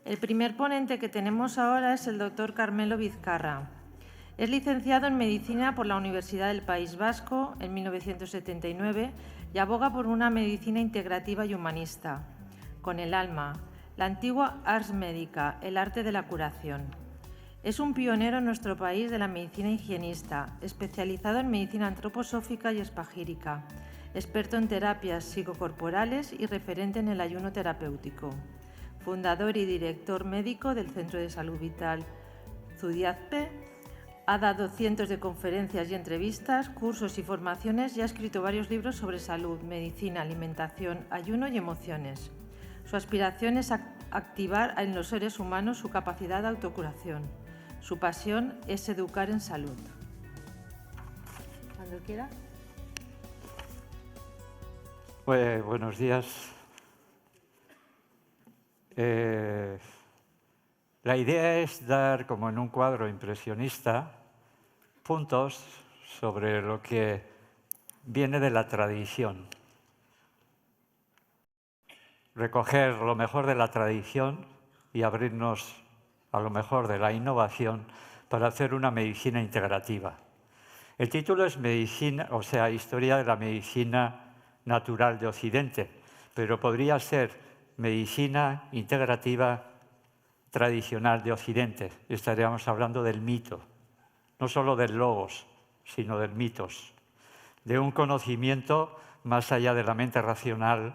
El primer ponente que tenemos ahora es el doctor Carmelo Vizcarra. Es licenciado en Medicina por la Universidad del País Vasco en 1979 y aboga por una medicina integrativa y humanista, con el alma, la antigua ars medica, el arte de la curación. Es un pionero en nuestro país de la medicina higienista, especializado en medicina antroposófica y espagírica, experto en terapias psicocorporales y referente en el ayuno terapéutico. Fundador y director médico del Centro de Salud Vital Zudiazpe, ha dado cientos de conferencias y entrevistas, cursos y formaciones y ha escrito varios libros sobre salud, medicina, alimentación, ayuno y emociones. Su aspiración es activar en los seres humanos su capacidad de autocuración. Su pasión es educar en salud. Cuando quiera. Pues, buenos días. La idea es dar, como en un cuadro impresionista, puntos sobre lo que viene de la tradición. Recoger lo mejor de la tradición y abrirnos a lo mejor de la innovación para hacer una medicina integrativa. El título es Medicina, o sea, Historia de la Medicina Natural de Occidente, pero podría ser Medicina Integrativa Tradicional de Occidente. Estaríamos hablando del mito, no solo del logos, sino del mitos, de un conocimiento más allá de la mente racional,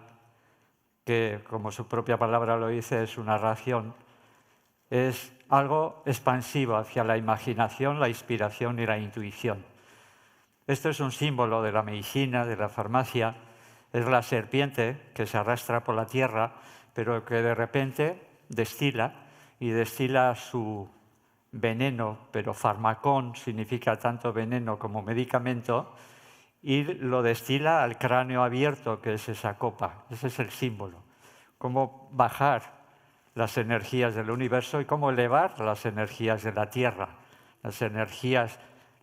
que, como su propia palabra lo dice, es una ración, es algo expansivo hacia la imaginación, la inspiración y la intuición. Esto es un símbolo de la medicina, de la farmacia, es la serpiente que se arrastra por la tierra, pero que de repente destila, y destila su veneno, pero farmacón significa tanto veneno como medicamento, y lo destila al cráneo abierto, que es esa copa. Ese es el símbolo. Cómo bajar las energías del universo y cómo elevar las energías de la Tierra, las energías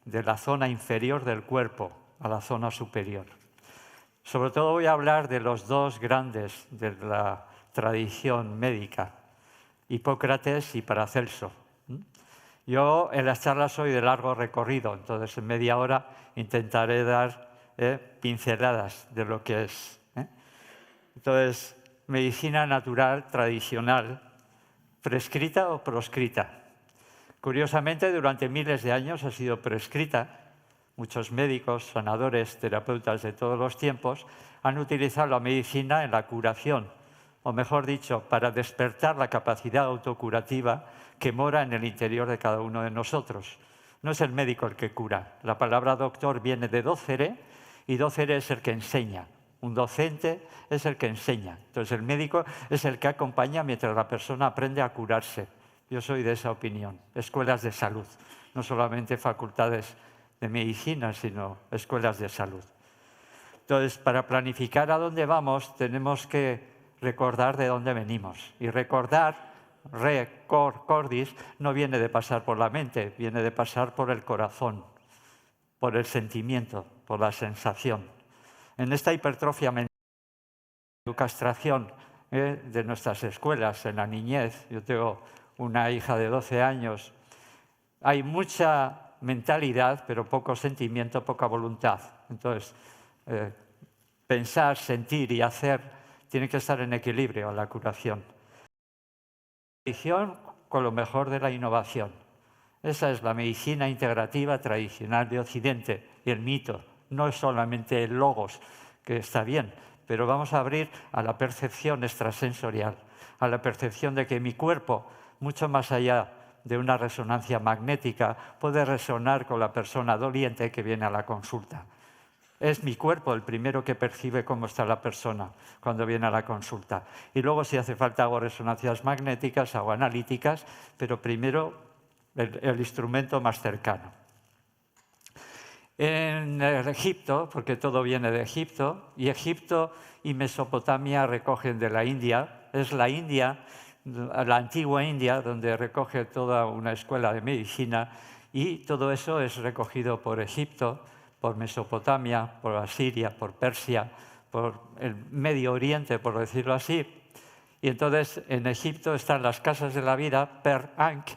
de la zona inferior del cuerpo a la zona superior. Sobre todo voy a hablar de los dos grandes de la tradición médica, Hipócrates y Paracelso. Yo en las charlas soy de largo recorrido, entonces en media hora intentaré dar pinceladas de lo que es. Entonces, medicina natural tradicional, prescrita o proscrita. Curiosamente, durante miles de años ha sido prescrita. Muchos médicos, sanadores, terapeutas de todos los tiempos han utilizado la medicina en la curación, o mejor dicho, para despertar la capacidad autocurativa que mora en el interior de cada uno de nosotros. No es el médico el que cura. La palabra doctor viene de docere, y docere es el que enseña. Un docente es el que enseña. Entonces el médico es el que acompaña mientras la persona aprende a curarse. Yo soy de esa opinión. Escuelas de salud, no solamente facultades de medicina, sino escuelas de salud. Entonces, para planificar a dónde vamos, tenemos que recordar de dónde venimos. Y recordar, cordis, no viene de pasar por la mente, viene de pasar por el corazón, por el sentimiento, por la sensación. En esta hipertrofia mental, castración de nuestras escuelas en la niñez, yo tengo una hija de 12 años, hay mucha mentalidad, pero poco sentimiento, poca voluntad. Entonces, pensar, sentir y hacer tiene que estar en equilibrio a la curación. La tradición con lo mejor de la innovación. Esa es la medicina integrativa tradicional de Occidente y el mito. No es solamente el logos, que está bien, pero vamos a abrir a la percepción extrasensorial, a la percepción de que mi cuerpo, mucho más allá de una resonancia magnética, puede resonar con la persona doliente que viene a la consulta. Es mi cuerpo el primero que percibe cómo está la persona cuando viene a la consulta. Y luego, si hace falta, hago resonancias magnéticas, hago analíticas, pero primero el instrumento más cercano. En Egipto, porque todo viene de Egipto, y Egipto y Mesopotamia recogen de la India, es la India, la antigua India, donde recoge toda una escuela de medicina, y todo eso es recogido por Egipto, por Mesopotamia, por Asiria, por Persia, por el Medio Oriente, por decirlo así. Y entonces en Egipto están las casas de la vida, Per Ankh,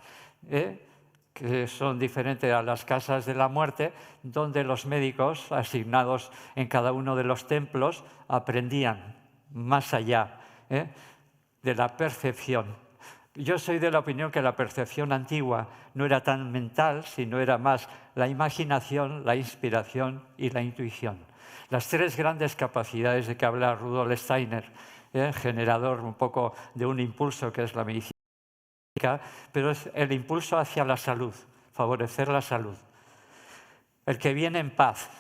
que son diferentes a las casas de la muerte, donde los médicos asignados en cada uno de los templos aprendían más allá de la percepción. Yo soy de la opinión que la percepción antigua no era tan mental, sino era más la imaginación, la inspiración y la intuición. Las tres grandes capacidades de que habla Rudolf Steiner, generador un poco de un impulso que es la medicina, pero es el impulso hacia la salud, favorecer la salud. El que viene en paz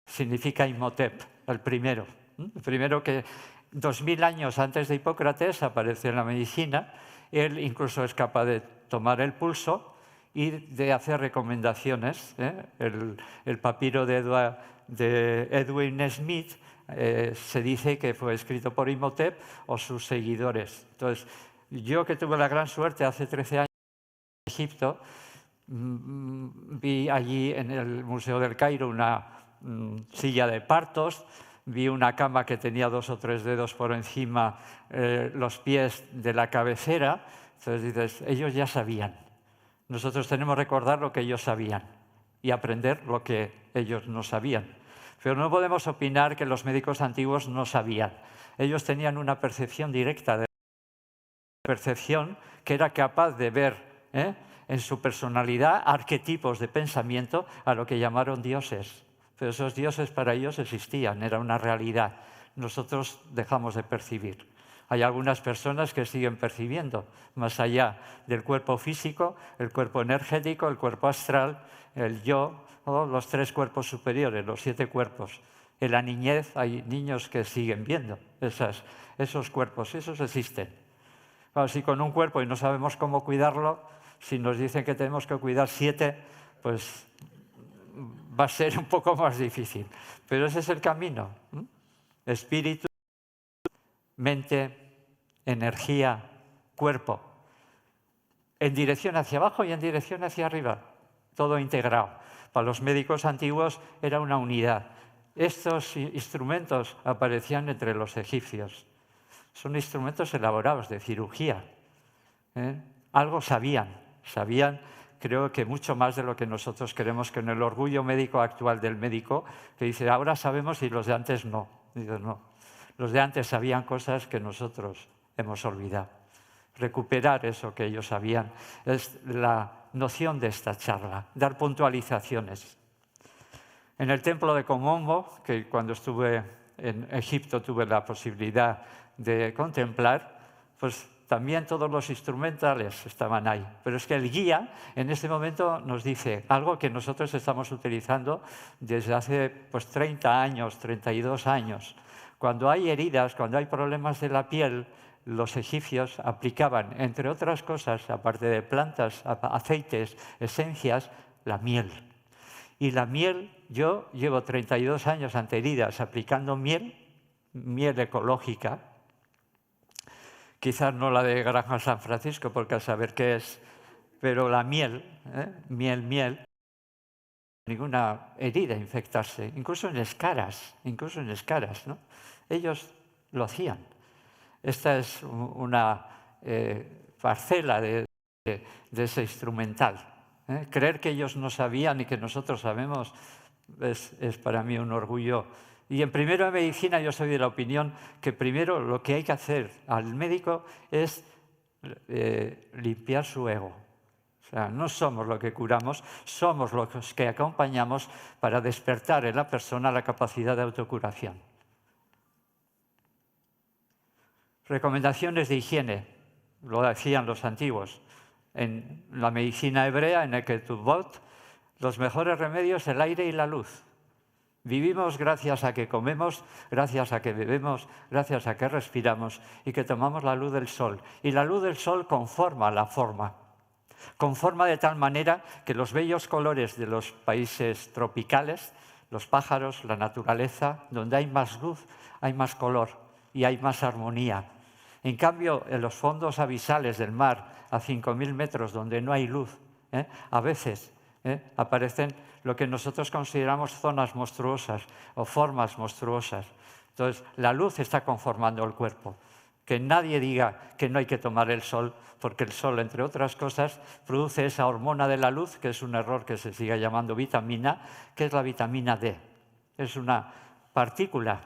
significa Imhotep, el primero. El primero que 2000 años antes de Hipócrates aparece en la medicina. Él incluso es capaz de tomar el pulso y de hacer recomendaciones. El papiro de Edwin Smith se dice que fue escrito por Imhotep o sus seguidores. Entonces, yo que tuve la gran suerte hace 13 años en Egipto, vi allí en el Museo del Cairo una silla de partos, vi una cama que tenía 2 o 3 dedos por encima, los pies de la cabecera. Entonces dices, ellos ya sabían. Nosotros tenemos que recordar lo que ellos sabían y aprender lo que ellos no sabían. Pero no podemos opinar que los médicos antiguos no sabían. Ellos tenían una percepción directa, percepción que era capaz de ver en su personalidad arquetipos de pensamiento a lo que llamaron dioses. Pero esos dioses para ellos existían, era una realidad. Nosotros dejamos de percibir. Hay algunas personas que siguen percibiendo, más allá del cuerpo físico, el cuerpo energético, el cuerpo astral, el yo, los 3 cuerpos superiores, los 7 cuerpos. En la niñez hay niños que siguen viendo esos cuerpos, esos existen. Claro, si con un cuerpo y no sabemos cómo cuidarlo, si nos dicen que tenemos que cuidar 7, pues va a ser un poco más difícil. Pero ese es el camino. Espíritu, mente, energía, cuerpo. En dirección hacia abajo y en dirección hacia arriba. Todo integrado. Para los médicos antiguos era una unidad. Estos instrumentos aparecían entre los egipcios. Son instrumentos elaborados de cirugía. Algo sabían. Creo que mucho más de lo que nosotros queremos, que en el orgullo médico actual del médico, que dice, ahora sabemos y los de antes no. Digo, no. Los de antes sabían cosas que nosotros hemos olvidado. Recuperar eso que ellos sabían es la noción de esta charla, dar puntualizaciones. En el templo de Komombo, que cuando estuve en Egipto tuve la posibilidad de contemplar, pues también todos los instrumentales estaban ahí. Pero es que el guía en este momento nos dice algo que nosotros estamos utilizando desde hace 30 años, 32 años. Cuando hay heridas, cuando hay problemas de la piel, los egipcios aplicaban, entre otras cosas, aparte de plantas, aceites, esencias, la miel. Y la miel, yo llevo 32 años ante heridas aplicando miel ecológica, quizás no la de Granja San Francisco, porque a saber qué es, pero la miel, ninguna herida infectarse, incluso en escaras, ¿no? Ellos lo hacían. Esta es una parcela de ese instrumental. Creer que ellos no sabían y que nosotros sabemos es para mí un orgullo. Y en primero de medicina yo soy de la opinión que primero lo que hay que hacer al médico es limpiar su ego. O sea, no somos lo que curamos, somos los que acompañamos para despertar en la persona la capacidad de autocuración. Recomendaciones de higiene, lo decían los antiguos. En la medicina hebrea, en el Ketubot, los mejores remedios, el aire y la luz. Vivimos gracias a que comemos, gracias a que bebemos, gracias a que respiramos y que tomamos la luz del sol. Y la luz del sol conforma la forma. Conforma de tal manera que los bellos colores de los países tropicales, los pájaros, la naturaleza, donde hay más luz, hay más color y hay más armonía. En cambio, en los fondos abisales del mar, a 5.000 metros, donde no hay luz, a veces aparecen lo que nosotros consideramos zonas monstruosas o formas monstruosas. Entonces, la luz está conformando el cuerpo. Que nadie diga que no hay que tomar el sol, porque el sol, entre otras cosas, produce esa hormona de la luz, que es un error que se sigue llamando vitamina, que es la vitamina D. Es una partícula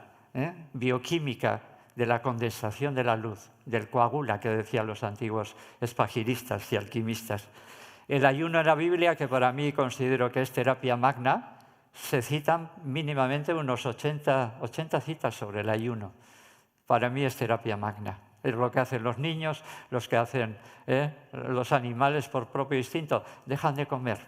bioquímica de la condensación de la luz, del coagula que decían los antiguos espagiristas y alquimistas. El ayuno en la Biblia, que para mí considero que es terapia magna, se citan mínimamente unos 80 citas sobre el ayuno. Para mí es terapia magna. Es lo que hacen los niños, los que hacen los animales por propio instinto. Dejan de comer.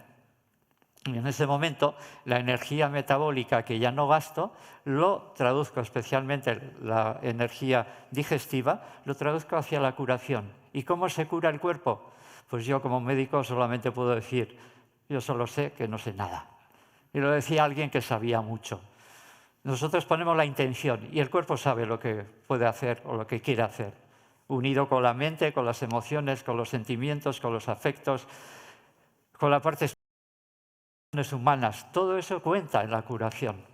Y en ese momento, la energía metabólica que ya no gasto, lo traduzco, especialmente la energía digestiva, lo traduzco hacia la curación. ¿Y cómo se cura el cuerpo? Pues yo como médico solamente puedo decir, yo solo sé que no sé nada. Y lo decía alguien que sabía mucho. Nosotros ponemos la intención y el cuerpo sabe lo que puede hacer o lo que quiere hacer, unido con la mente, con las emociones, con los sentimientos, con los afectos, con la parte humanas. Todo eso cuenta en la curación.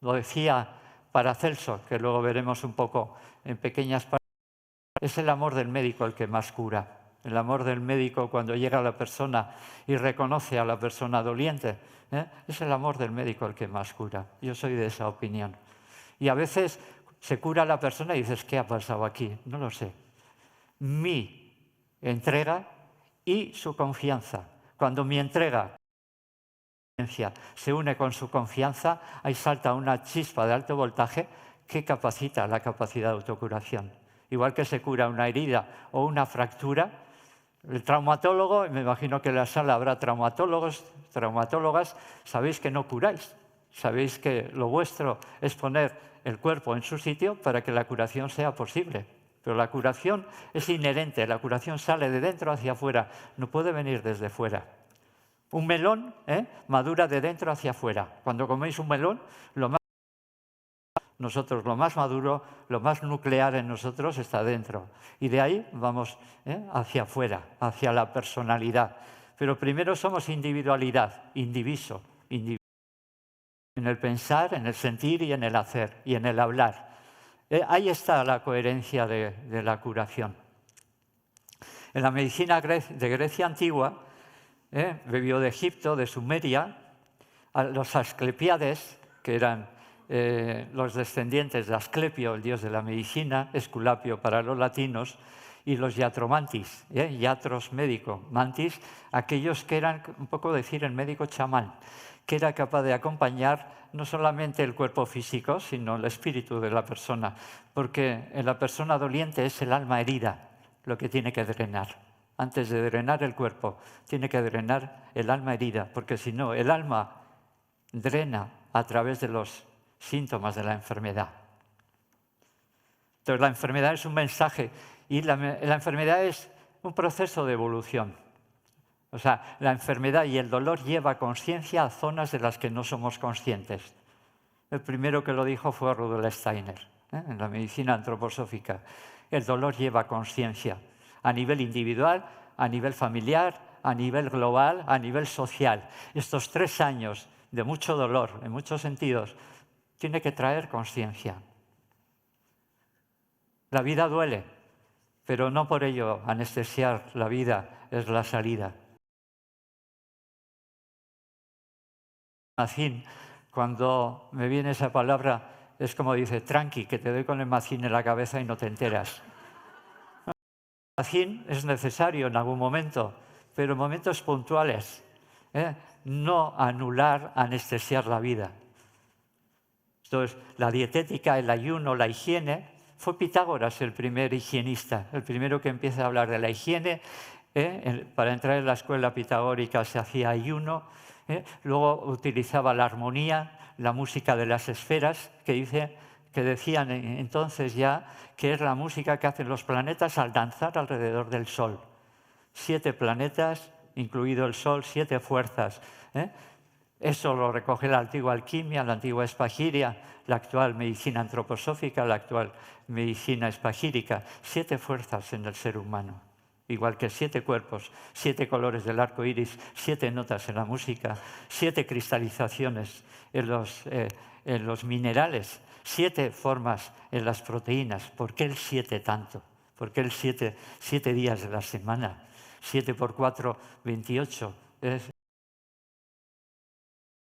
Lo decía Paracelso, que luego veremos un poco en pequeñas partes. Es el amor del médico el que más cura. El amor del médico cuando llega a la persona y reconoce a la persona doliente. Es el amor del médico el que más cura. Yo soy de esa opinión. Y a veces se cura a la persona y dices, ¿qué ha pasado aquí? No lo sé. Mi entrega y su confianza. Cuando mi entrega se une con su confianza, ahí salta una chispa de alto voltaje que capacita la capacidad de autocuración. Igual que se cura una herida o una fractura, el traumatólogo, y me imagino que en la sala habrá traumatólogos, traumatólogas, sabéis que no curáis, sabéis que lo vuestro es poner el cuerpo en su sitio para que la curación sea posible. Pero la curación es inherente, la curación sale de dentro hacia afuera, no puede venir desde fuera. Un melón madura de dentro hacia afuera. Cuando coméis un melón, lo más maduro, lo más nuclear en nosotros está dentro. Y de ahí vamos hacia afuera, hacia la personalidad. Pero primero somos individualidad, indiviso, en el pensar, en el sentir y en el hacer y en el hablar. Ahí está la coherencia de la curación. En la medicina de Grecia antigua, bebió de Egipto, de Sumeria, a los Asclepiades, que eran los descendientes de Asclepio, el dios de la medicina, Esculapio para los latinos, y los Iatromantis, Iatros médico, mantis, aquellos que eran, un poco decir, el médico chamán, que era capaz de acompañar no solamente el cuerpo físico, sino el espíritu de la persona, porque en la persona doliente es el alma herida lo que tiene que drenar. Antes de drenar el cuerpo, tiene que drenar el alma herida, porque si no, el alma drena a través de los síntomas de la enfermedad. Entonces, la enfermedad es un mensaje y la enfermedad es un proceso de evolución. O sea, la enfermedad y el dolor lleva conciencia a zonas de las que no somos conscientes. El primero que lo dijo fue Rudolf Steiner, en la medicina antroposófica. El dolor lleva conciencia a nivel individual, a nivel familiar, a nivel global, a nivel social. Estos 3 años de mucho dolor, en muchos sentidos, tiene que traer conciencia. La vida duele, pero no por ello anestesiar la vida es la salida. Mazín, cuando me viene esa palabra, es como dice, tranqui, que te doy con el mazín en la cabeza y no te enteras. El mazín es necesario en algún momento, pero en momentos puntuales. No anular, anestesiar la vida. Entonces, la dietética, el ayuno, la higiene, fue Pitágoras el primer higienista, el primero que empieza a hablar de la higiene. Para entrar en la escuela pitagórica se hacía ayuno. Luego utilizaba la armonía, la música de las esferas, que decían entonces ya que es la música que hacen los planetas al danzar alrededor del Sol. 7 planetas, incluido el Sol, 7 fuerzas. Eso lo recoge la antigua alquimia, la antigua espagiria, la actual medicina antroposófica, la actual medicina espagírica. 7 fuerzas en el ser humano. Igual que 7 cuerpos, 7 colores del arco iris, 7 notas en la música, 7 cristalizaciones en en los minerales, 7 formas en las proteínas. ¿Por qué el 7 tanto? ¿Por qué el 7 días de la semana? 7 por 4, 28.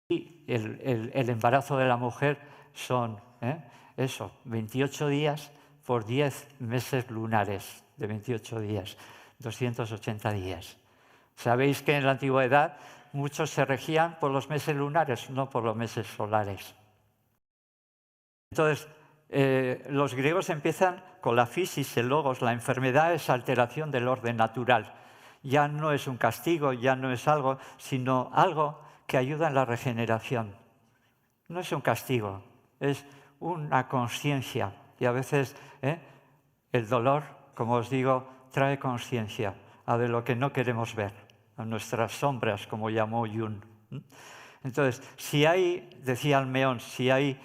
Y el embarazo de la mujer son 28 días por 10 meses lunares, de 28 días, 280 días. Sabéis que en la antigüedad muchos se regían por los meses lunares, no por los meses solares. Entonces, los griegos empiezan con la fisis, el logos. La enfermedad es alteración del orden natural. Ya no es un castigo, ya no es algo, sino algo que ayuda en la regeneración. No es un castigo, es una conciencia. Y a veces el dolor, como os digo, trae conciencia a de lo que no queremos ver, a nuestras sombras, como llamó Jung. Entonces, si hay, decía Almeón, si hay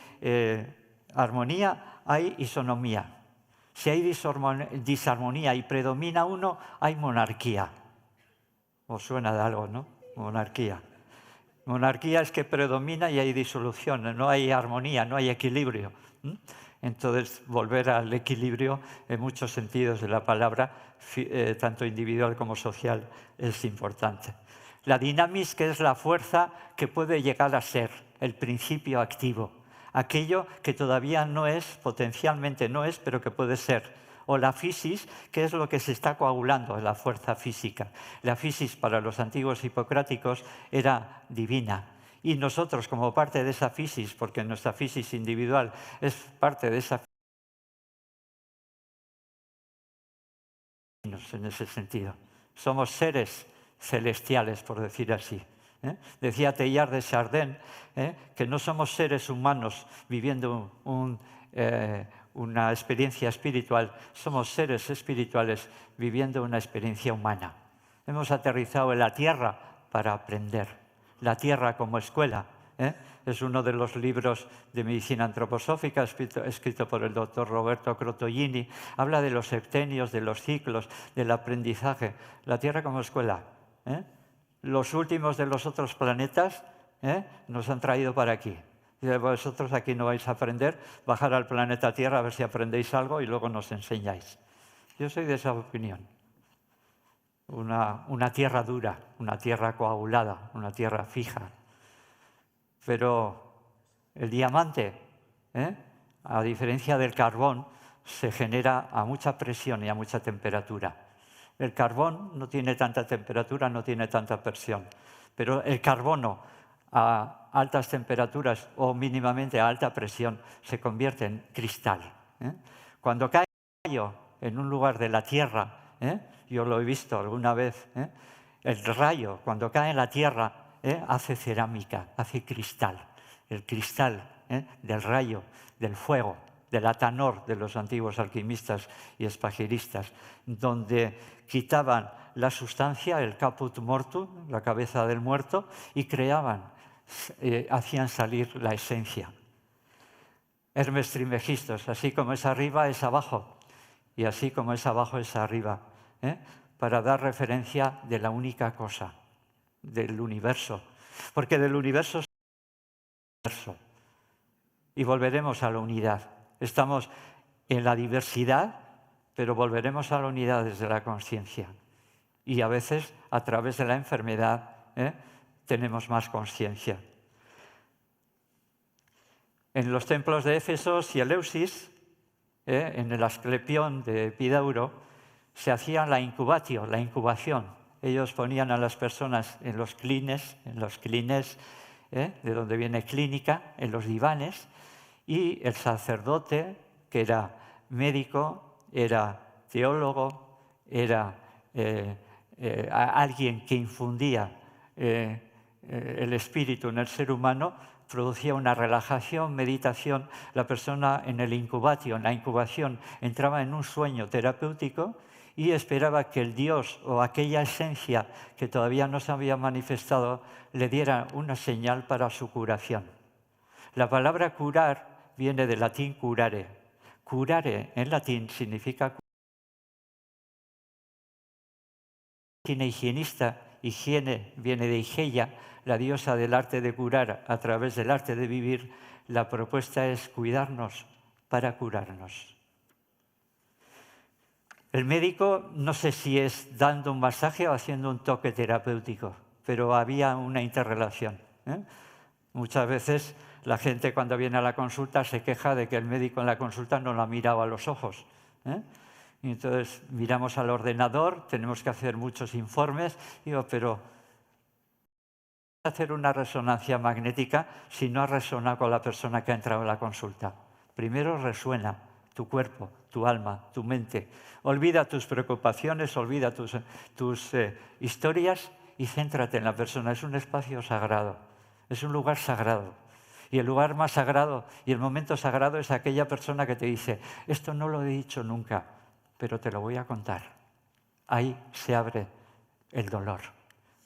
armonía, hay isonomía. Si hay disarmonía y predomina uno, hay monarquía. ¿Os suena de algo, no? Monarquía. Monarquía es que predomina y hay disolución, no hay armonía, no hay equilibrio. Entonces, volver al equilibrio en muchos sentidos de la palabra, tanto individual como social, es importante. La dinamis, que es la fuerza que puede llegar a ser el principio activo, aquello que todavía no es, potencialmente no es, pero que puede ser. O la fisis, que es lo que se está coagulando, la fuerza física. La fisis para los antiguos hipocráticos era divina. Y nosotros, como parte de esa fisis, porque nuestra fisis individual es parte de esa fisis, en ese sentido. Somos seres celestiales, por decir así. Decía Teilhard de Chardin que no somos seres humanos viviendo una experiencia espiritual, somos seres espirituales viviendo una experiencia humana. Hemos aterrizado en la tierra para aprender. La tierra como escuela. Es uno de los libros de medicina antroposófica escrito por el doctor Roberto Crotollini. Habla de los septenios, de los ciclos, del aprendizaje. La tierra como escuela. Los últimos de los otros planetas nos han traído para aquí. Y vosotros aquí no vais a aprender, bajar al planeta Tierra a ver si aprendéis algo y luego nos enseñáis. Yo soy de esa opinión. Una tierra dura, una tierra coagulada, una tierra fija. Pero el diamante, a diferencia del carbón, se genera a mucha presión y a mucha temperatura. El carbón no tiene tanta temperatura, no tiene tanta presión. Pero el carbono a altas temperaturas o mínimamente a alta presión se convierte en cristal. Cuando cae un rayo en un lugar de la Tierra, yo lo he visto alguna vez, el rayo cuando cae en la Tierra hace cerámica, hace cristal. El cristal del rayo, del fuego, del atanor de los antiguos alquimistas y espagiristas, donde quitaban la sustancia, el caput mortuum, la cabeza del muerto, y creaban, hacían salir la esencia. Hermes Trismegistos, así como es arriba es abajo, y así como es abajo es arriba, para dar referencia de la única cosa, del universo, porque del universo es el universo, y volveremos a la unidad. Estamos en la diversidad, pero volveremos a la unidad desde la conciencia. Y a veces, a través de la enfermedad, tenemos más conciencia. En los templos de Éfeso y Eleusis, en el Asclepión de Epidauro, se hacía la incubación. Ellos ponían a las personas en los clines, de donde viene clínica, en los divanes, y el sacerdote, que era médico, era teólogo, era alguien que infundía el espíritu en el ser humano, producía una relajación, meditación. La persona en la incubación, entraba en un sueño terapéutico y esperaba que el Dios o aquella esencia que todavía no se había manifestado le diera una señal para su curación. La palabra curar viene del latín curare. Curare en latín significa higienista. Higiene viene de Igeia, la diosa del arte de curar a través del arte de vivir. La propuesta es cuidarnos para curarnos. El médico, no sé si es dando un masaje o haciendo un toque terapéutico, pero había una interrelación, ¿eh? Muchas veces la gente cuando viene a la consulta se queja de que el médico en la consulta no la miraba a los ojos, ¿eh? Y entonces miramos al ordenador, tenemos que hacer muchos informes, digo, pero hacer una resonancia magnética si no has resonado con la persona que ha entrado en la consulta. Primero resuena tu cuerpo, tu alma, tu mente. Olvida tus preocupaciones, olvida tus historias y céntrate en la persona. Es un espacio sagrado, es un lugar sagrado. Y el lugar más sagrado y el momento sagrado es aquella persona que te dice, esto no lo he dicho nunca, pero te lo voy a contar. Ahí se abre el dolor.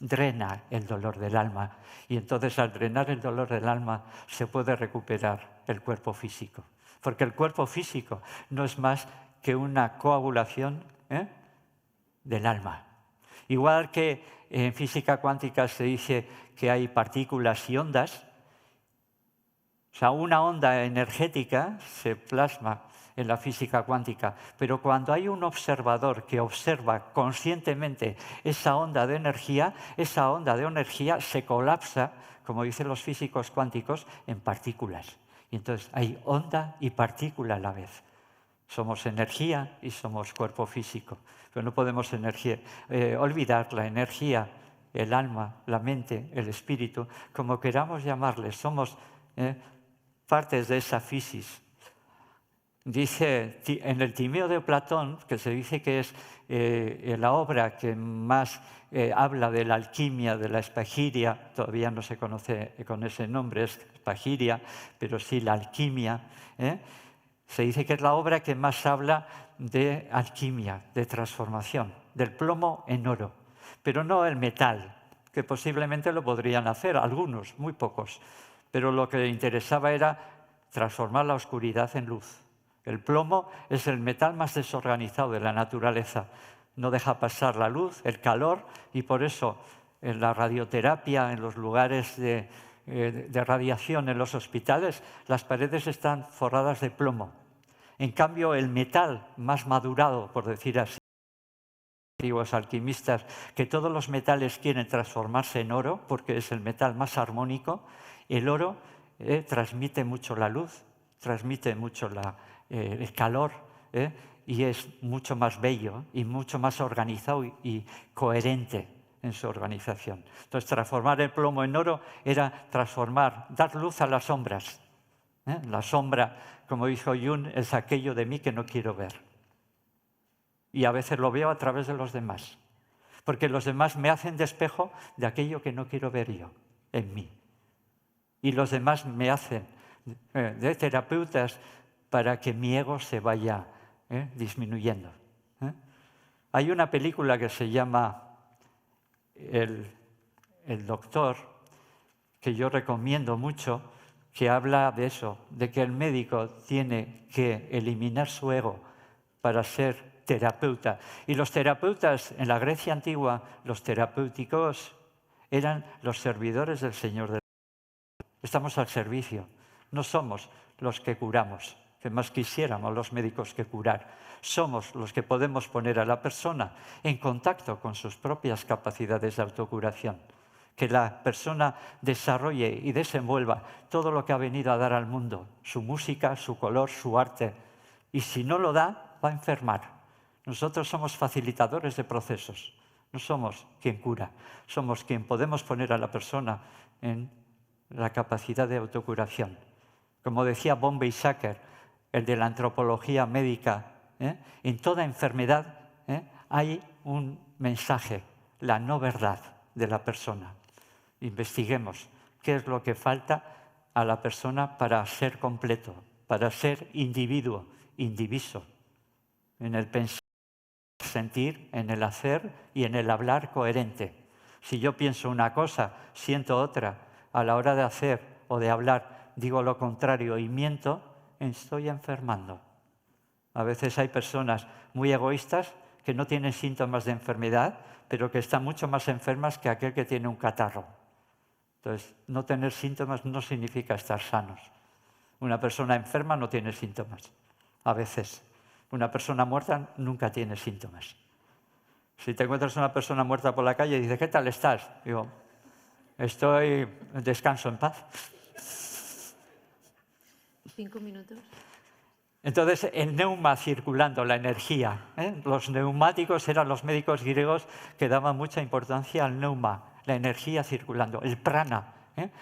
Drena el dolor del alma y entonces al drenar el dolor del alma se puede recuperar el cuerpo físico, porque el cuerpo físico no es más que una coagulación del alma. Igual que en física cuántica se dice que hay partículas y ondas, o sea, una onda energética se plasma en la física cuántica, pero cuando hay un observador que observa conscientemente esa onda de energía se colapsa, como dicen los físicos cuánticos, en partículas. Y entonces hay onda y partícula a la vez. Somos energía y somos cuerpo físico, pero no podemos olvidar la energía, el alma, la mente, el espíritu, como queramos llamarles, somos partes de esa fisis. Dice en el Timeo de Platón, que se dice que es la obra que más habla de la alquimia, de la espagiria, todavía no se conoce con ese nombre, es espagiria, pero sí la alquimia, se dice que es la obra que más habla de alquimia, de transformación, del plomo en oro, pero no el metal, que posiblemente lo podrían hacer algunos, muy pocos, pero lo que le interesaba era transformar la oscuridad en luz. El plomo es el metal más desorganizado de la naturaleza. No deja pasar la luz, el calor, y por eso en la radioterapia, en los lugares de radiación, en los hospitales, las paredes están forradas de plomo. En cambio, el metal más madurado, por decir así, antiguos alquimistas, que todos los metales quieren transformarse en oro, porque es el metal más armónico, el oro transmite mucho la luz, transmite mucho el calor y es mucho más bello y mucho más organizado y coherente en su organización. Entonces, transformar el plomo en oro era dar luz a las sombras. La sombra, como dijo Jung, es aquello de mí que no quiero ver. Y a veces lo veo a través de los demás, porque los demás me hacen de espejo de aquello que no quiero ver yo en mí. Y los demás me hacen de terapeutas para que mi ego se vaya disminuyendo. Hay una película que se llama El Doctor, que yo recomiendo mucho, que habla de eso, de que el médico tiene que eliminar su ego para ser terapeuta. Y los terapeutas, en la Grecia antigua, los terapéuticos eran los servidores del Señor. Estamos al servicio, no somos los que curamos, que más quisiéramos los médicos que curar. Somos los que podemos poner a la persona en contacto con sus propias capacidades de autocuración. Que la persona desarrolle y desenvuelva todo lo que ha venido a dar al mundo, su música, su color, su arte. Y si no lo da, va a enfermar. Nosotros somos facilitadores de procesos, no somos quien cura, somos quien podemos poner a la persona en la capacidad de autocuración. Como decía Bombay-Sacker, el de la antropología médica, en toda enfermedad hay un mensaje, la no verdad de la persona. Investiguemos qué es lo que falta a la persona para ser completo, para ser individuo, indiviso, en el pensar, sentir, en el hacer y en el hablar coherente. Si yo pienso una cosa, siento otra, a la hora de hacer o de hablar digo lo contrario y miento, estoy enfermando. A veces hay personas muy egoístas que no tienen síntomas de enfermedad, pero que están mucho más enfermas que aquel que tiene un catarro. Entonces, no tener síntomas no significa estar sanos. Una persona enferma no tiene síntomas, a veces. Una persona muerta nunca tiene síntomas. Si te encuentras una persona muerta por la calle y dices, ¿qué tal estás? Digo, descanso en paz. 5 minutos. Entonces, el neuma circulando, la energía. Los neumáticos eran los médicos griegos que daban mucha importancia al neuma, la energía circulando, el prana,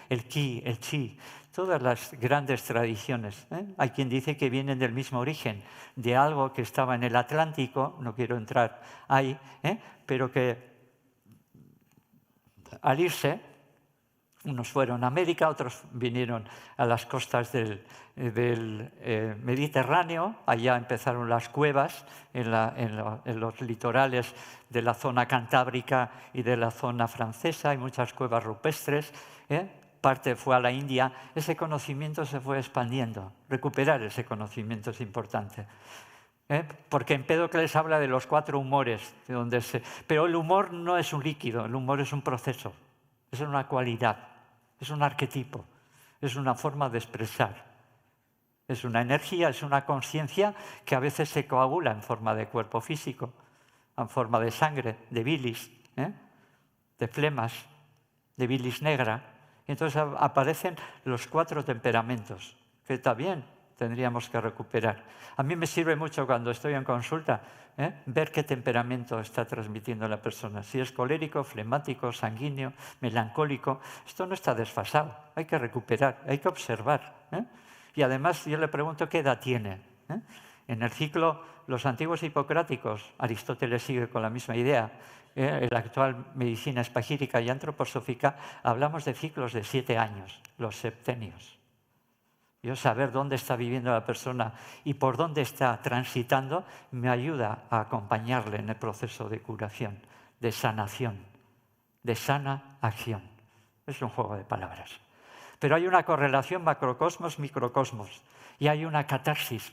el ki, el chi, todas las grandes tradiciones. Hay quien dice que vienen del mismo origen, de algo que estaba en el Atlántico, no quiero entrar ahí, pero que al irse, unos fueron a América, otros vinieron a las costas del Mediterráneo, allá empezaron las cuevas en los litorales de la zona cantábrica y de la zona francesa, hay muchas cuevas rupestres, parte fue a la India, ese conocimiento se fue expandiendo, recuperar ese conocimiento es importante. Porque Empédocles habla de los 4 humores, pero el humor no es un líquido, el humor es un proceso, es una cualidad, es un arquetipo, es una forma de expresar, es una energía, es una conciencia que a veces se coagula en forma de cuerpo físico, en forma de sangre, de bilis, de flemas, de bilis negra. Y entonces aparecen los 4 temperamentos, que también tendríamos que recuperar. A mí me sirve mucho cuando estoy en consulta ver qué temperamento está transmitiendo la persona. Si es colérico, flemático, sanguíneo, melancólico. Esto no está desfasado, hay que recuperar, hay que observar. Y además yo le pregunto qué edad tiene. En el ciclo, los antiguos hipocráticos, Aristóteles sigue con la misma idea, en la actual medicina espagírica y antroposófica, hablamos de ciclos de 7 años, los septenios. Yo saber dónde está viviendo la persona y por dónde está transitando me ayuda a acompañarle en el proceso de curación, de sanación, de sana acción. Es un juego de palabras. Pero hay una correlación macrocosmos-microcosmos y hay una catarsis.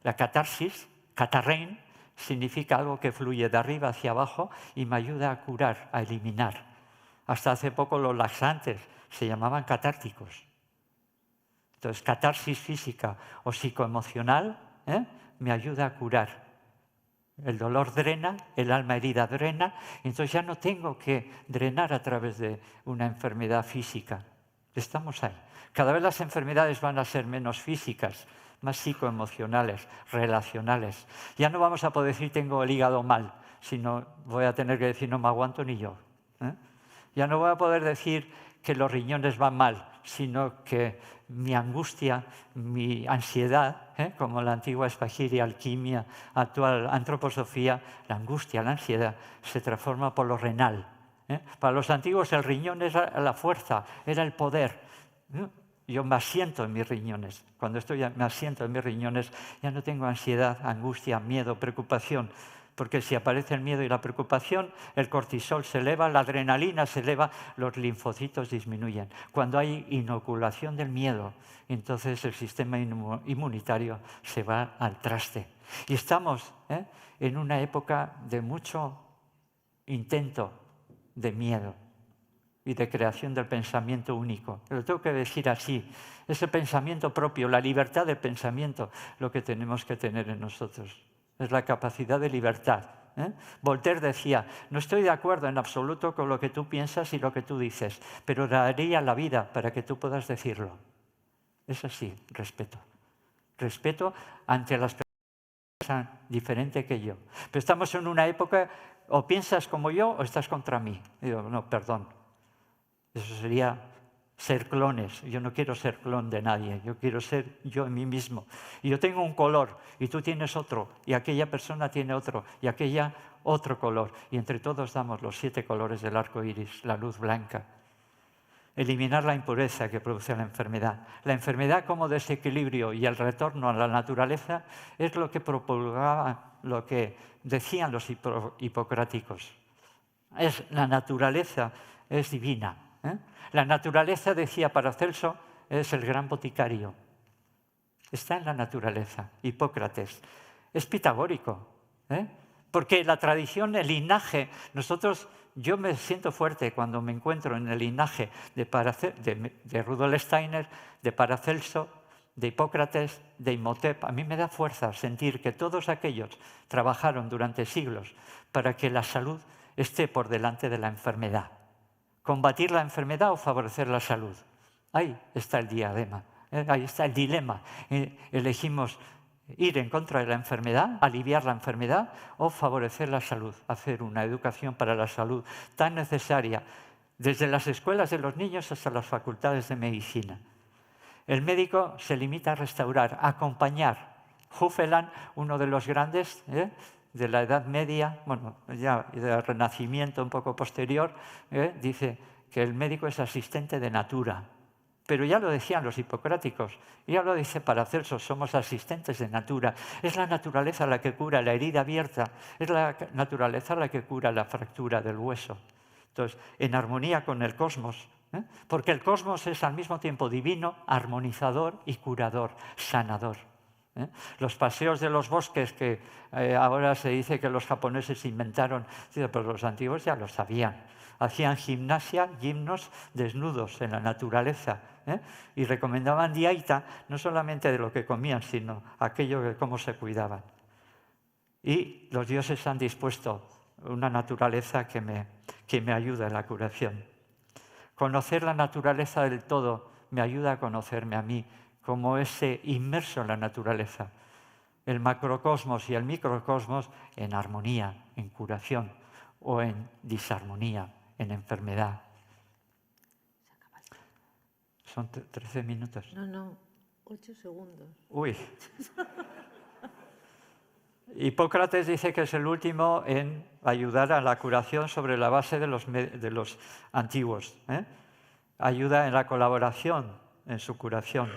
La catarsis, catarrein, significa algo que fluye de arriba hacia abajo y me ayuda a curar, a eliminar. Hasta hace poco los laxantes se llamaban catárticos. Entonces, catarsis física o psicoemocional me ayuda a curar. El dolor drena, el alma herida drena, y entonces ya no tengo que drenar a través de una enfermedad física. Estamos ahí. Cada vez las enfermedades van a ser menos físicas, más psicoemocionales, relacionales. Ya no vamos a poder decir tengo el hígado mal, sino voy a tener que decir no me aguanto ni yo. Ya no voy a poder decir que los riñones van mal, sino que mi angustia, mi ansiedad, como la antigua espagiria, alquimia, actual antroposofía, la angustia, la ansiedad, se transforma por lo renal. Para los antiguos el riñón era la fuerza, era el poder. Yo me asiento en mis riñones. Cuando me asiento en mis riñones ya no tengo ansiedad, angustia, miedo, preocupación. Porque si aparece el miedo y la preocupación, el cortisol se eleva, la adrenalina se eleva, los linfocitos disminuyen. Cuando hay inoculación del miedo, entonces el sistema inmunitario se va al traste. Y estamos en una época de mucho intento de miedo y de creación del pensamiento único. Lo tengo que decir así, ese pensamiento propio, la libertad de pensamiento, lo que tenemos que tener en nosotros. Es la capacidad de libertad. Voltaire decía, no estoy de acuerdo en absoluto con lo que tú piensas y lo que tú dices, pero daría la vida para que tú puedas decirlo. Es así, respeto. Respeto ante las personas que piensan diferente que yo. Pero estamos en una época, o piensas como yo o estás contra mí. Digo, no, perdón. Eso sería ser clones. Yo no quiero ser clon de nadie, yo quiero ser yo en mí mismo. Y yo tengo un color y tú tienes otro, y aquella persona tiene otro, y aquella otro color. Y entre todos damos los 7 colores del arco iris, la luz blanca. Eliminar la impureza que produce la enfermedad. La enfermedad como desequilibrio y el retorno a la naturaleza es lo que propulgaba, lo que decían los hipocráticos. La naturaleza es divina. La naturaleza, decía Paracelso, es el gran boticario. Está en la naturaleza, Hipócrates. Es pitagórico, porque la tradición, el linaje, yo me siento fuerte cuando me encuentro en el linaje de Rudolf Steiner, de Paracelso, de Hipócrates, de Imhotep. A mí me da fuerza sentir que todos aquellos trabajaron durante siglos para que la salud esté por delante de la enfermedad. Combatir la enfermedad o favorecer la salud. Ahí está el diadema, ahí está el dilema. Elegimos ir en contra de la enfermedad, aliviar la enfermedad o favorecer la salud, hacer una educación para la salud tan necesaria desde las escuelas de los niños hasta las facultades de medicina. El médico se limita a restaurar, a acompañar. Hufeland, uno de los grandes de la Edad Media, bueno, ya del Renacimiento un poco posterior, dice que el médico es asistente de natura. Pero ya lo decían los hipocráticos, ya lo dice Paracelso, somos asistentes de natura. Es la naturaleza la que cura la herida abierta, es la naturaleza la que cura la fractura del hueso. Entonces, en armonía con el cosmos, porque el cosmos es al mismo tiempo divino, armonizador y curador, sanador. Los paseos de los bosques que ahora se dice que los japoneses inventaron, pero los antiguos ya lo sabían. Hacían gimnasia, gimnos desnudos en la naturaleza y recomendaban dieta no solamente de lo que comían, sino aquello de cómo se cuidaban. Y los dioses han dispuesto una naturaleza que me ayuda en la curación. Conocer la naturaleza del todo me ayuda a conocerme a mí como ese inmerso en la naturaleza. El macrocosmos y el microcosmos en armonía, en curación o en disarmonía, en enfermedad. Son 13 minutos. No, 8 segundos. Uy. Hipócrates dice que es el último en ayudar a la curación sobre la base de los antiguos. Ayuda en la colaboración, en su curación.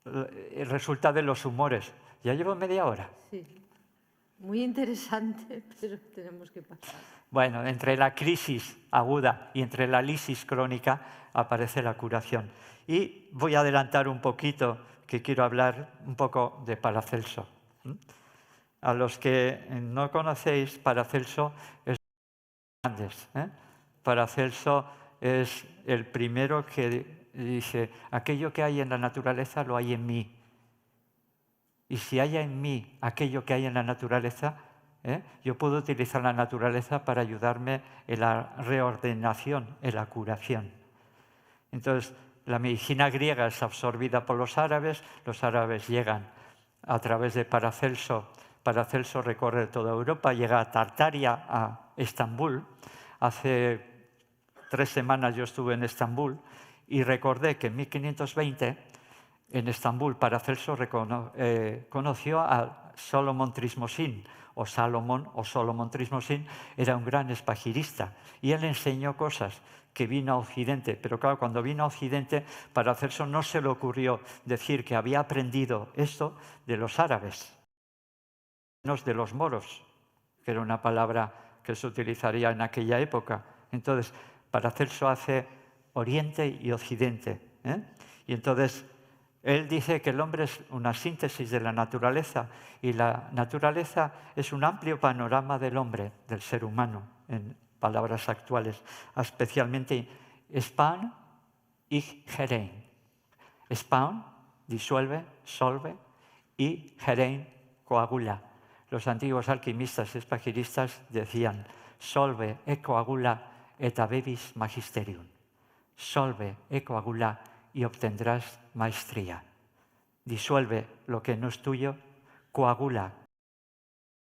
Resulta de los humores. Ya llevo media hora. Sí. Muy interesante, pero tenemos que pasar. Bueno, entre la crisis aguda y entre la lisis crónica aparece la curación. Y voy a adelantar un poquito, que quiero hablar un poco de Paracelso. A los que no conocéis, Paracelso es grandes. Paracelso es el primero que dice, aquello que hay en la naturaleza lo hay en mí. Y si hay en mí aquello que hay en la naturaleza, yo puedo utilizar la naturaleza para ayudarme en la reordenación, en la curación. Entonces, la medicina griega es absorbida por los árabes llegan a través de Paracelso. Paracelso recorre toda Europa, llega a Tartaria, a Estambul. Hace 3 semanas yo estuve en Estambul y recordé que en 1520 en Estambul Paracelso conoció a Solomon Trismosin, o Salomón o Solomon Trismosin, era un gran espagirista y él enseñó cosas que vino a Occidente, pero claro, cuando vino a Occidente, Paracelso no se le ocurrió decir que había aprendido esto de los árabes, no de los moros, que era una palabra que se utilizaría en aquella época. Entonces, Paracelso hace Oriente y Occidente. Y entonces, él dice que el hombre es una síntesis de la naturaleza y la naturaleza es un amplio panorama del hombre, del ser humano, en palabras actuales, especialmente Spawn y Gerein. Spawn disuelve, solve y Gerein coagula. Los antiguos alquimistas espagiristas decían solve e coagula et habebis magisterium. Solve e coagula y obtendrás maestría. Disuelve lo que no es tuyo, coagula,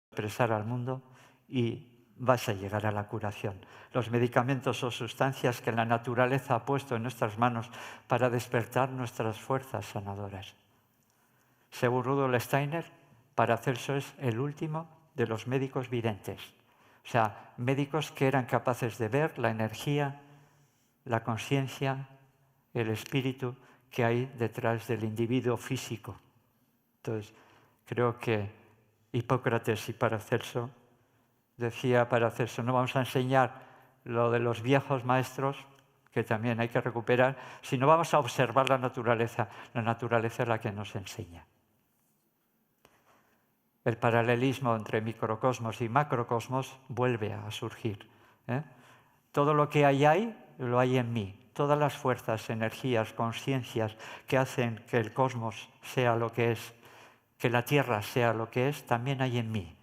expresar al mundo y vas a llegar a la curación. Los medicamentos o sustancias que la naturaleza ha puesto en nuestras manos para despertar nuestras fuerzas sanadoras. Según Rudolf Steiner, Paracelso es el último de los médicos videntes. O sea, médicos que eran capaces de ver la energía, la conciencia, el espíritu que hay detrás del individuo físico. Entonces, creo que Hipócrates y Paracelso, decía Paracelso, no vamos a enseñar lo de los viejos maestros, que también hay que recuperar, sino vamos a observar la naturaleza. La naturaleza es la que nos enseña. El paralelismo entre microcosmos y macrocosmos vuelve a surgir. Todo lo que hay, lo hay en mí. todas las fuerzas, energías, conciencias que hacen que el cosmos sea lo que es, que la Tierra sea lo que es, también hay en mí.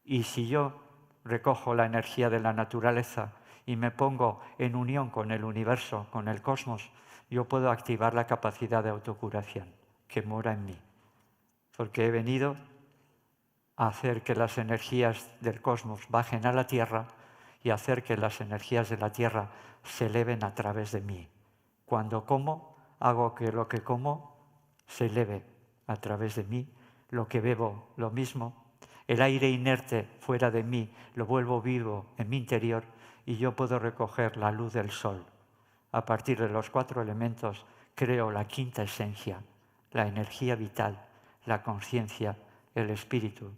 Y si yo recojo la energía de la naturaleza y me pongo en unión con el universo, con el cosmos, yo puedo activar la capacidad de autocuración que mora en mí. Porque he venido a hacer que las energías del cosmos bajen a la Tierra y hacer que las energías de la Tierra se eleven a través de mí. Cuando como, hago que lo que como se eleve a través de mí, lo que bebo, lo mismo. El aire inerte fuera de mí lo vuelvo vivo en mi interior y yo puedo recoger la luz del sol. A partir de los 4 elementos creo la quinta esencia, la energía vital, la conciencia, el espíritu,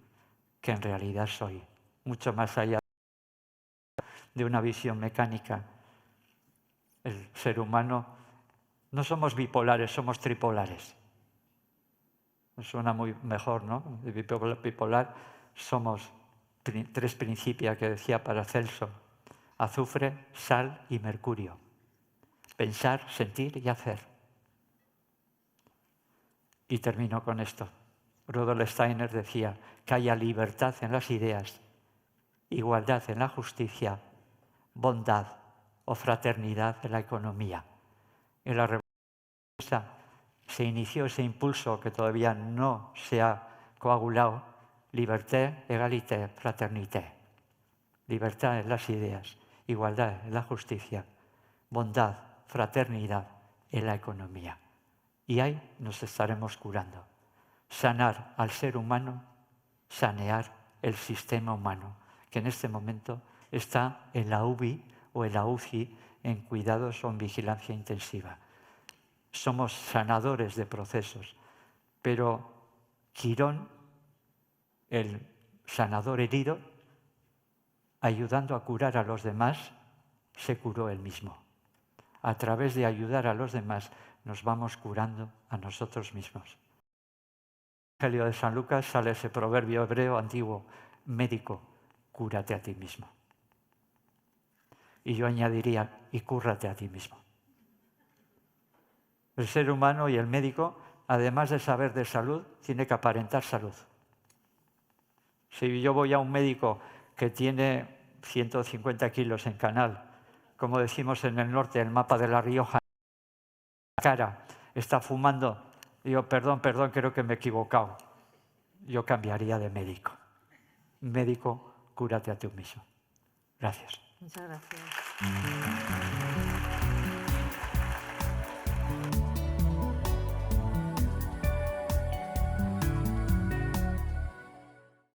que en realidad soy, mucho más allá de una visión mecánica. El ser humano no somos bipolares, somos tripolares. Suena muy mejor, ¿no? Bipolar somos 3 principios que decía Paracelso: azufre, sal y mercurio. Pensar, sentir y hacer. Y termino con esto. Rudolf Steiner decía que haya libertad en las ideas, igualdad en la justicia, bondad o fraternidad en la economía. En la Revolución se inició ese impulso que todavía no se ha coagulado: liberté, égalité, fraternité. Libertad en las ideas, igualdad en la justicia, bondad, fraternidad en la economía. Y ahí nos estaremos curando. Sanar al ser humano, sanear el sistema humano, que en este momento está en la UBI o en la UCI, en cuidados o en vigilancia intensiva. Somos sanadores de procesos, pero Quirón, el sanador herido, ayudando a curar a los demás, se curó él mismo. A través de ayudar a los demás nos vamos curando a nosotros mismos. En el Evangelio de San Lucas sale ese proverbio hebreo antiguo: médico, cúrate a ti mismo. Y yo añadiría: y cúrrate a ti mismo. El ser humano y el médico, además de saber de salud, tiene que aparentar salud. Si yo voy a un médico que tiene 150 kilos en canal, como decimos en el norte, el mapa de La Rioja, cara, está fumando, digo, perdón, creo que me he equivocado. Yo cambiaría de médico. Médico, cúrate a ti mismo. Gracias. Muchas gracias.